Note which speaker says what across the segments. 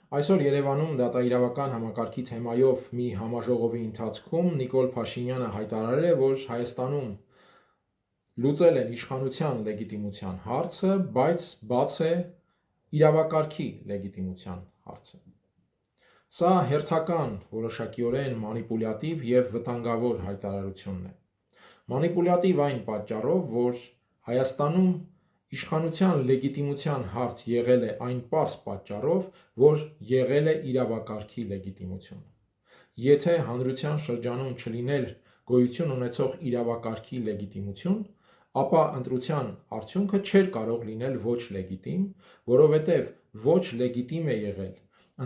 Speaker 1: Այսօր Երևանում դատաիրավական համակարգի թեմայով մի համաժողովի ընթացքում Նիկոլ Փաշինյանը հայտարարել է, որ Հայաստանում լուծել են իշխանության լեգիտիմության հարցը, բայց բաց է իրավակարգի լեգիտիմության հարցը։ Սա հերթական, որոշակիորեն մանիպուլյատիվ և վտանգավոր հայտարարությունն է։ Մանիպուլյատիվ այն պատճառով, որ Հայաստանում իշխանության լեգիտիմության հարց եղել է այն պարզ պատճառով, որ եղել է իրավակարգի լեգիտիմությունը։ Եթե հանրության շրջանում չլիներ գոյություն ունեցող իրավակարգի լեգիտիմություն, ապա ընտրության արդյունքը չէր կարող լինել ոչ լեգիտիմ, որովհետև ոչ լեգիտիմ է եղել։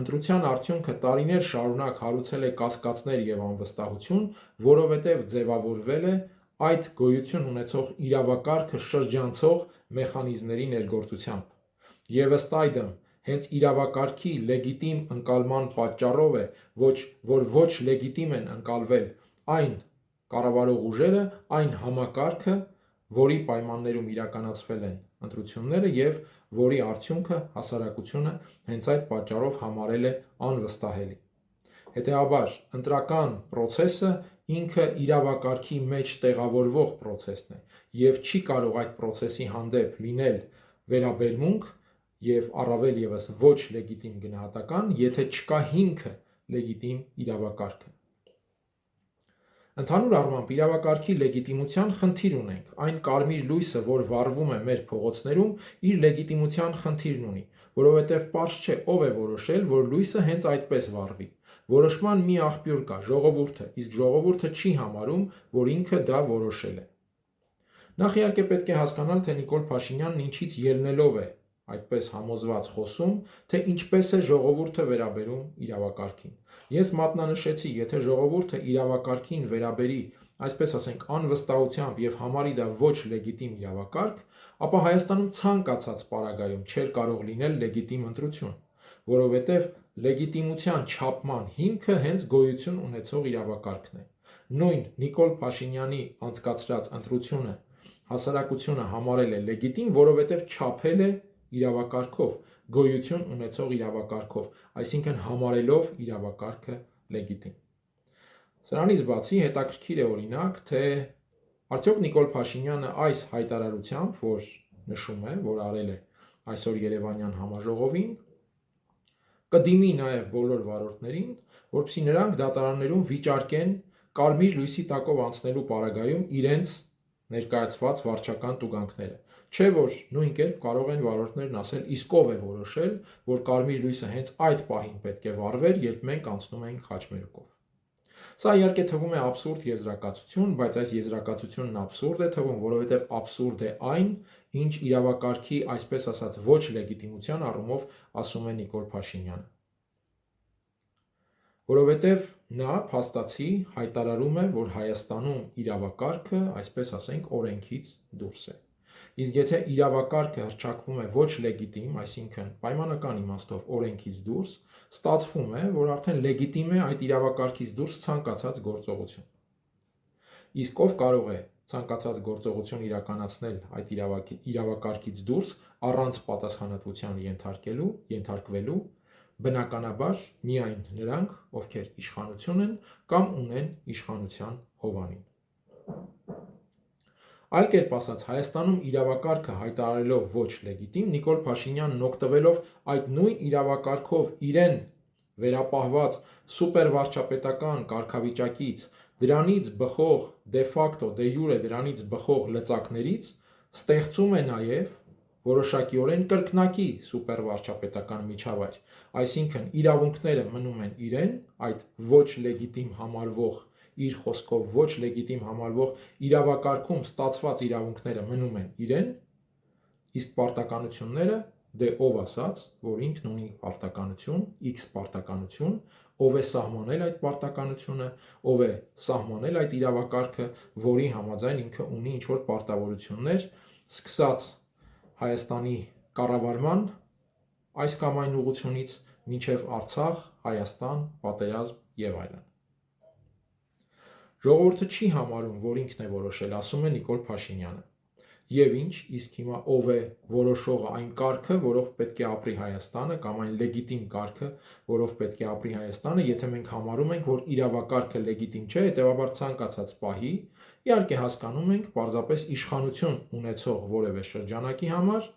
Speaker 1: Ընտրության արդյունքը տարիներ շարունակ հարուցել է կասկածներ և անվստահություն, որովհետև ձևավորվել է այդ գոյություն ունեցող իրավակարգը շրջանցող մեխանիզմների ներգործությամբ։ Եվ ըստ այդմ, հենց իրավակարգի լեգիտիմ ընկալման պատճառով է, որ ոչ լեգիտիմ են ընկալվել այն կառավարող ուժերը, այն համակարգը, որի պայմաններում իրականացվել են ընտրությունները և որի արդյունքը հասարակությունը հենց այդ պատճառով համարել է անվստահելի։ Հետևաբար, ընտրական պրոցեսը ինքը իրավակարգի մեջ տեղավորվող պրոցեսն է և չի կարող այդ պրոցեսի հանդեպ լինել վերաբերմունք և առավել ևս ոչ լեգիտիմ գնահատական, եթե չկա հիմքը լեգիտիմ իրավակարգը։ Ընդհանուր առմամբ իրավակարգի լեգիտիմության խնդիր ունենք, այն կարմիր լույսը, որ վառվում է մեր փողոցներում, իր լեգիտիմության խնդիրն ունի, որովհետև պարզ չէ ով է որոշել, որ լույսը հենց այդպես վառվի։ Որոշման մի աղբյուր կա՝ ժողովուրդը, իսկ ժողովուրդը չի համարում, որ ինքը դա որոշել է։ Նախ իհարկե պետք է հասկանալ, թե Նիկոլ Փաշինյանն ինչից ելնելով է այդպես համոզված խոսում, թե ինչպես է ժողովուրդը վերաբերում իրավակարգին։ Ես մատնանշեցի, եթե ժողովուրդը իրավակարգին վերաբերի, այսպես ասենք, անվստահությամբ և համարի դա ոչ լեգիտիմ իրավակարգ, ապա Հայաստանում ցանկացած պարագայում չէր կարող լինել լեգիտիմ ընտրություն, որովհետև լեգիտիմության չափման հիմքը հենց գոյություն ունեցող իրավակարգն է։ Նույն Նիկոլ Փաշինյանի անցկացրած ընտրությունը հասարակությունը համարել է լեգիտիմ, որովհետև չափել է իրավակարգով, գոյություն ունեցող իրավակարգով, այսինքն համարելով իրավակարգը լեգիտիմ։ Սրանից բացի հետաքրքիր է օրինակ, թե արդյոք Նիկոլ Փաշինյանը այս հայտարարությամբ, որ նշում է, որ արել է այսօր Երևանյան համաժողովին, կդիմի նաև բոլոր վարորդներին, որպեսզի նրանք դատարաններում վիճարկեն կարմիր լույսի տակով անցնելու պարագայում իրենց ներկայացված վարչական տուգանքները։ Չէ՞ որ նույն կերպ կարող են վարորդներն ասել, իսկ ով է որոշել, որ կարմիր լույսը հենց այդ պահին պետք է վառվեր, երբ մենք անցնում էինք խաչմերուկով։ Սա իհարկե թվում է աբսուրդ եզրակացություն, բայց այս եզրակացությունն աբսուրդ է թվում, որովհետև աբսուրդ է այն, ինչ իրավակարգի, այսպես ասած, ոչ լեգիտիմության առումով ասում է Նիկոլ Փաշինյանը։ Որովհետև նա փաստացի հայտարարում է, որ Հայաստանում իրավակարգը, այսպես ասենք, օրենքից դուրս է։ Իսկ եթե իրավակարգը հռչակվում է ոչ լեգիտիմ, այսինքն պայմանական իմաստով օրենքից դուրս, ստացվում է, որ արդեն լեգիտիմ է այդ իրավակարգից դուրս ցանկացած գործողություն։ Իսկ ով կարող է ցանկացած գործողություն իրականացնել այդ իրավակարգից դուրս առանց պատասխանատվության ենթարկվելու, բնականաբար միայն նրանք, ովքեր իշխանություն են կամ ունեն իշխանության հովանին։ Այլ կերպ ասած, Հայաստանում իրավակարգը հայտարարելով ոչ լեգիտիմ, Նիկոլ Փաշինյանն օգտվելով այդ նույն իրավակարգով իրեն վերապահված սուպերվարչապետական կարգավիճակից, դրանից բխող դե ֆակտո, դե յուրե դրանից բխող լծակներից, ստեղծում է նաև որոշակիորեն կրկնակի սուպերվարչապետական միջավայր, այսինքն իրավունքները մնում են իրեն, այդ ոչ լեգիտիմ համարվող, իր խոսքով ոչ լեգիտիմ համարվող իրավակարգում ստացված իրավունքները մնում են իրեն, իսկ պարտականությունները, դե ով ասաց, որ ինքն ունի պարտականություն, X պարտականություն, ով է սահմանել այդ պարտականությունը, ով է սահմանել այդ իրավակարգը, որի համաձայն ինքը ունի ինչ-որ պարտավորություններ, սկսած Հայաստանի կառավարման այս կամ այն ուղղությունից մինչև Արցախ, Հայաստան, պատերազմ և այլն։ Ժողովուրդը չի համարում, որ ինքն է որոշել, ասում է Նիկոլ Փաշինյանը։ Եվ ինչ, իսկ հիմա ով է որոշողը, այն կարգը, որով պետք է ապրի Հայաստանը, կամ այն լեգիտիմ կարգը, որով պետք է ապրի Հայաստանը, եթե մենք համարում ենք, որ իրավակարգը լեգիտիմ չէ, հետևաբար ցանկացած պահի, իհարկե հասկանում ենք, պարզապես իշխանություն ունեցող որևէ շրջանակի համար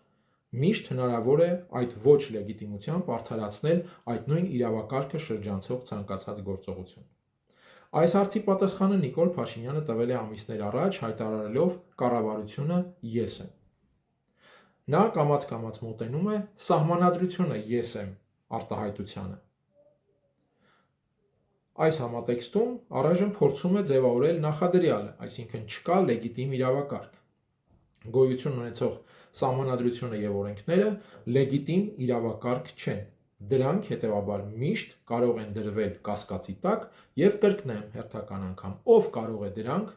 Speaker 1: միշտ հնարավոր է այդ ոչ լեգիտիմությամբ արդարացնել այդ նույն իրավակարգը շրջանցող ցանկացած գործողություն։ Այս հարցի պատասխանը Նիկոլ Փաշինյանը տվել է ամիսներ առաջ, հայտարարելով կառավարությունը ես եմ։ Նա կամաց-կամաց մոտենում է սահմանադրությունը ես եմ արտահայտությանը։ Այս համատեքստում առայժմ փորձում է ձևավորել նախադրյալը, այսինքն չկա լեգիտիմ իրավակարգ։ Գոյություն ունեցող սահմանադրությունը եւ օրենքները լեգիտիմ իրավակարգ չեն։ Դրանք հետևաբար միշտ կարող են դրվել կասկածի տակ եւ կրկնեմ հերթական անգամ, ով կարող է դրանք,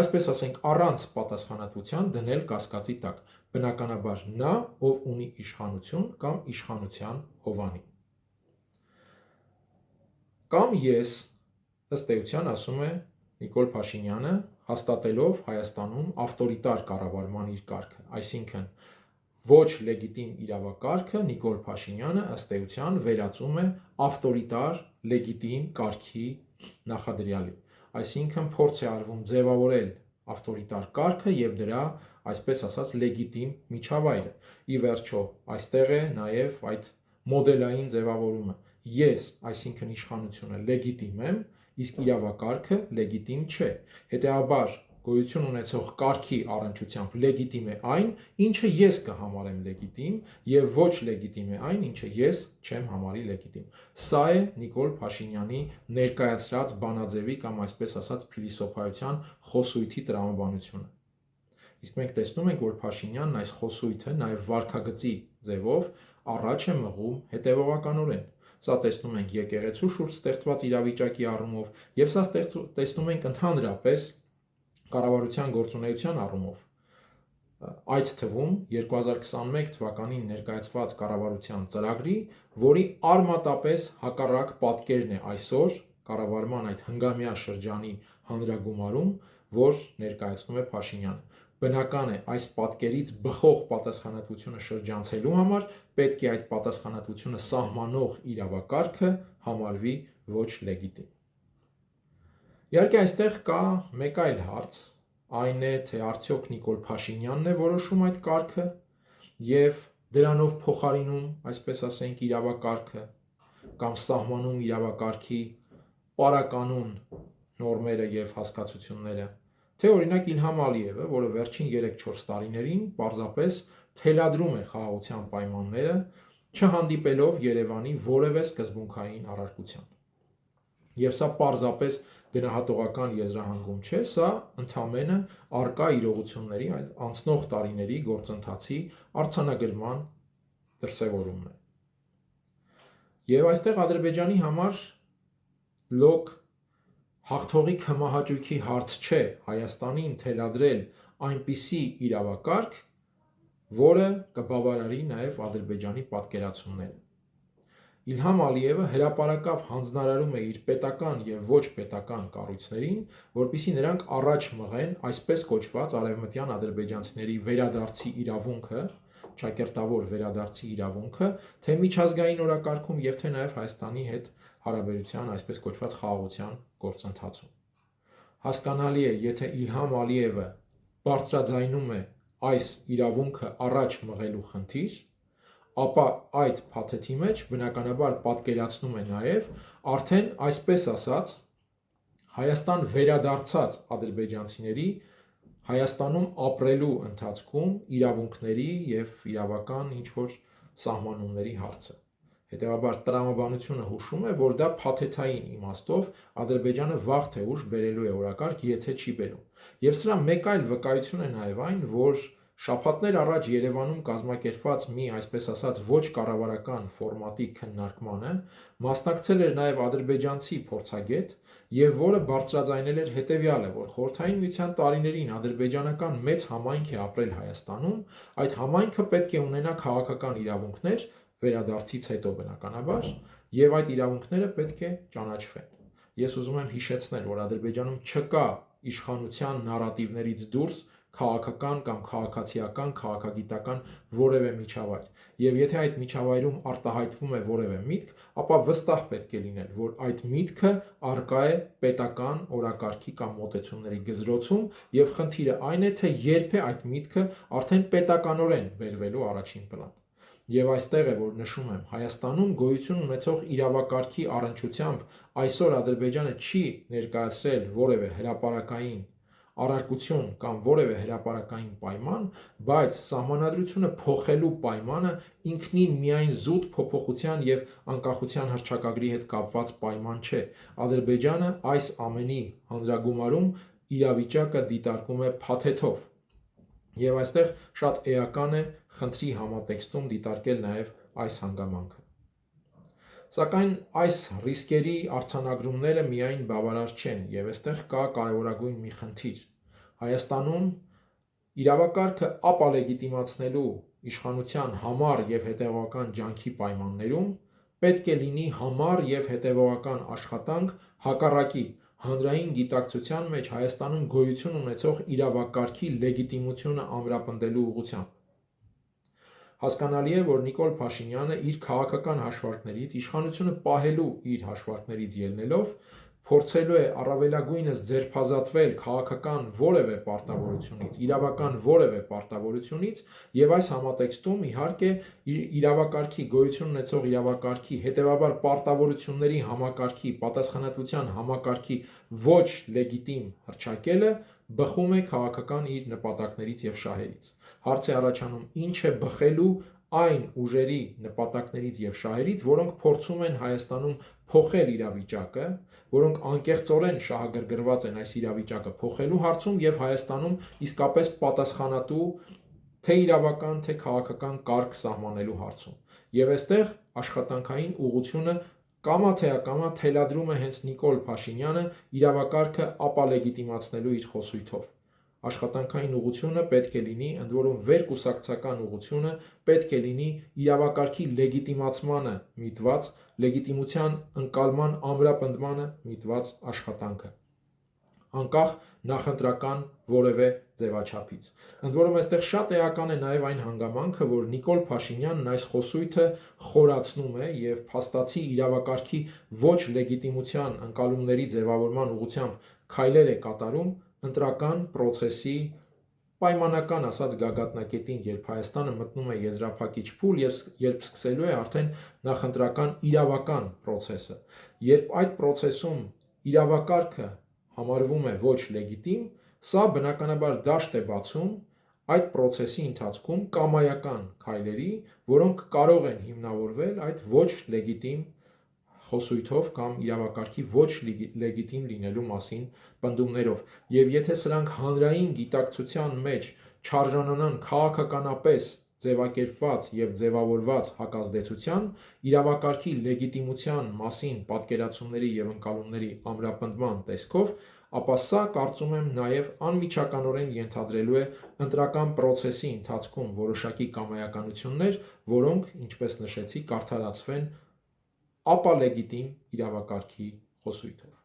Speaker 1: այսպես ասենք, առանց պատասխանատվության դնել կասկածի տակ։ Բնականաբար նա, ով ունի իշխանություն կամ իշխանության հովանի։ Կամ ես, ըստ էության ասում է Նիկոլ Փաշինյանը, հաստատելով Հայաստանում ավտորիտար կառավարման իր կարգը, այսինքն ոչ լեգիտիմ իրավակարգը Նիկոլ Փաշինյանը ըստ էության վերածում է ավտորիտար լեգիտիմ կարգի նախադրյալի, այսինքն փորձ է արվում ձևավորել ավտորիտար կարգը եւ դրա, այսպես ասած, լեգիտիմ միջավայրը։ Ի վերջո, այստեղ է նաեւ այդ մոդելային ձևավորումը։ Ես, այսինքն իշխանությունը լեգիտիմ եմ, իսկ իրավակարգը լեգիտիմ չէ։ Հետեւաբար գոյություն ունեցող կարգի առնչությամբ լեգիտիմ է այն, ինչը ես կհամարեմ լեգիտիմ, եւ ոչ լեգիտիմ է այն, ինչը ես չեմ համարի լեգիտիմ։ Սա է Նիկոլ Փաշինյանի ներկայացրած բանաձևի կամ այսպես ասած փիլիսոփայության խոսույթի տրամաբանությունը։ Իսկ մենք տեսնում ենք, որ Փաշինյանն այս խոսույթը նաեւ վարքագծի ձևով առաջ է մղում հետևողականորեն։ Սա տեսնում ենք եկեղեցու շուրջ ստեղծված իրավիճակի առումով, եւ սա տեսնում ենք ընդհանրապես կառավարության գործունեության առումով։ Այդ թվում 2021 թվականին ներկայացված կառավարության ծրագրի, որի արմատապես հակառակ պատկերն է այսօր կառավարման այդ հնգամյա շրջանի հանրագումարում, որ ներկայացնում է Փաշինյանը։ Բնական է, այս պատկերից բխող պատասխանատվությունը շրջանցելու համար պետք է այդ պատասխանատվությունը սահմանող իրավակարգը համարվի ոչ լեգիտիմ։ Իհարկե այստեղ կա մեկ այլ հարց, այն է, թե արդյոք Նիկոլ Փաշինյանն է որոշում այդ կարգը եւ դրանով փոխարինում, այսպես ասենք, իրավակարգը կամ սահմանում իրավակարգի պարականոն նորմերը եւ հասկացությունները, թե օրինակ Իլհամ Ալիևը, որը վերջին 3-4 տարիներին պարզապես թելադրում է խաղաղության պայմանները, չհանդիպելով Երևանի որևէ սկզբունքային առարկության։ Եվ սա պարզապես գնահատողական եզրահանգում չէ, սա ընդամենը արկա իրողությունների, անցնող տարիների գործընթացի արձանագրման դրսևորումն է։ Եվ այստեղ Ադրբեջանի համար լոկ հաղթողի քմահաճույքի հարց չէ Հայաստանին թելադրել այնպիսի իրավակարգ, որը կբավարարի նաև Ադրբեջանի պատկերացումները։ Իլհամ Ալիևը հրապարակավ հանձնարարում է իր պետական եւ ոչ պետական կառույցներին, որպիսի նրանք առաջ մղեն այսպես կոչված արևմտյան ադրբեջանցիների վերադարձի իրավունքը, ճակերտավոր վերադարձի իրավունքը, թե միջազգային օրակարգում եւ թե նաեւ Հայաստանի հետ հարաբերության այսպես կոչված խաղաղության գործընթացում։ Հասկանալի է, եթե Իլհամ Ալիևը բարձրաձայնում է այս իրավունքը առաջ մղելու խնդիր, ապա այդ փաթեթի մեջ բնականաբար պատկերացնում է նաև արդեն այսպես ասած Հայաստան վերադարձած ադրբեջանցիների Հայաստանում ապրելու ընթացքում իրավունքների եւ իրավական ինչ-որ սահմանումների հարցը։ Հետևաբար տրամաբանությունը հուշում է, որ դա փաթեթային իմաստով Ադրբեջանը վաղ թե ուշ բերելու է օրակարգ, եթե չի բերում։ Եվ սրա մեկ այլ վկայություն է նաև այն, որ շաբաթներ առաջ Երևանում կազմակերպված մի, այսպես ասած, ոչ կառավարական ֆորմատի քննարկմանը մասնակցել էր նաև ադրբեջանցի փորձագետ, եւ որը բարձրաձայնել էր հետեւյալը, որ Խորհրդային Միության տարիներին ադրբեջանական մեծ համայնք է ապրել Հայաստանում, այդ համայնքը պետք է ունենա քաղաքական իրավունքներ վերադարձից հետո բնականաբար, եւ այդ իրավունքները պետք է ճանաչվեն։ Ես ուզում եմ հիշեցնել, որ Ադրբեջանում չկա իշխանության նարատիվներից դուրս քաղաքական կամ քաղաքացիական, քաղաքագիտական որևէ միջավայր։ Եվ եթե այդ միջավայրում արտահայտվում է որևէ միտք, ապա վստահ պետք է լինել, որ այդ միտքը առկա է պետական օրակարգի կամ մոտեցումների գզրոցում, եւ խնդիրը այն է, թե երբ է այդ միտքը արդեն պետականորեն բերվելու առաջին պլան։ Եվ այստեղ է, որ նշում եմ, Հայաստանում գոյություն ունեցող իրավակարգի առնչությամբ այսօր Ադրբեջանը չի ներկայացրել որևէ հրապարակային առարկություն կամ որևէ հրապարակային պայման, բայց սահմանադրությունը փոխելու պայմանը ինքնին միայն զուտ փոփոխության եւ անկախության հռչակագրի հետ կապված պայման չէ։ Ադրբեջանը այս ամենի հանրագումարում իրավիճակը դիտարկում է փաթեթով։ Եվ այստեղ շատ էական է խնդրի համատեքստում դիտարկել նաև այս հանգամանքը։ Սակայն այս ռիսկերի արձանագրումները միայն բավարար չեն, եւ այստեղ կա կարևորագույն մի խնդիր։ Հայաստանում իրավակարգը ապալեգիտիմացնելու իշխանության համառ եւ հետեւողական ջանքի պայմաններում պետք է լինի համառ եւ հետեւողական աշխատանք հակառակի հանրային գիտակցության մեջ Հայաստանում գոյություն ունեցող իրավակարգի լեգիտիմությունը ամրապնդելու ուղղությամբ։ Հասկանալի է, որ Նիկոլ Փաշինյանը իր քաղաքական հաշվարկներից, իշխանությունը պահելու իր հաշվարկներից ելնելով, փորձելու է առավելագույնս ձերբազատվել քաղաքական որևէ պարտավորությունից, իրավական որևէ պարտավորությունից, եւ այս համատեքստում իհարկե իրավակարգի գոյություն ունեցող իրավակարգի, հետեւաբար պարտավորությունների համակարգի, պատասխանատվության համակարգի ոչ լեգիտիմ հռչակելը բխում է քաղաքական իր նպատակներից եւ շահերից։ Հարց է առաջանում, ինչ է բխելու այն ուժերի նպատակներից եւ շահերից, որոնք փորձում են Հայաստանում փոխել իրավիճակը, որոնք անկեղծորեն շահագրգռված են այս իրավիճակը փոխելու հարցում եւ Հայաստանում իսկապես պատասխանատու թե իրավական, թե քաղաքական կարգ սահմանելու հարցում։ Եվ այստեղ աշխատանքային ուղղությունը կամա թե ակամա թելադրում է հենց Նիկոլ Փաշինյանը իրավակարգը ապալեգիտիմացնելու իր խոսույթով։ Աշխատանքային ուղղությունը պետք է լինի, ընդ որում վերկուսակցական ուղղությունը պետք է լինի իրավակարգի լեգիտիմացմանը միտված, լեգիտիմության ընկալման ամրապնդմանը միտված աշխատանքը, անկախ նախընտրական որևէ ձևաչափից։ Ընդ որում այստեղ շատ էական է նաև այն հանգամանքը, որ Նիկոլ Փաշինյանն այս խոսույթը խորացնում է եւ փաստացի իրավակարգի ոչ լեգիտիմության ընկալումների ձևավորման ուղղությամբ քայլեր է կատարում ընտրական process-ի պայմանական ասած գագաթնակետին, երբ Հայաստանը մտնում է եզրափակիչ փուլ եւ երբ սկսելու է արդեն նախընտրական իրավական process-ը, երբ այդ process-ում իրավակարգը համարվում է ոչ լեգիտիմ, սա բնականաբար դաշտ է բացում այդ process-ի ընթացքում կամայական քայլերի, որոնք կարող են հիմնավորվել այդ ոչ լեգիտիմ խոսույթով կամ իրավակարգի ոչ լեգիտիմ լինելու մասին պնդումներով։ Եվ եթե սրանք հանրային գիտակցության մեջ չարժանանան քաղաքականապես ձևակերպված եւ ձևավորված հակազդեցության, իրավակարգի լեգիտիմության մասին պատկերացումների եւ ընկալումների ամրապնդման տեսքով, ապա սա կարծում եմ նաև անմիջականորեն ենթադրելու է ընտրական process-ի ընթացքում որոշակի կամայականություններ, որոնք, ինչպես նշեցի, կարդարացվեն ապալեգիտիմ իրավակարգի խոսույթով։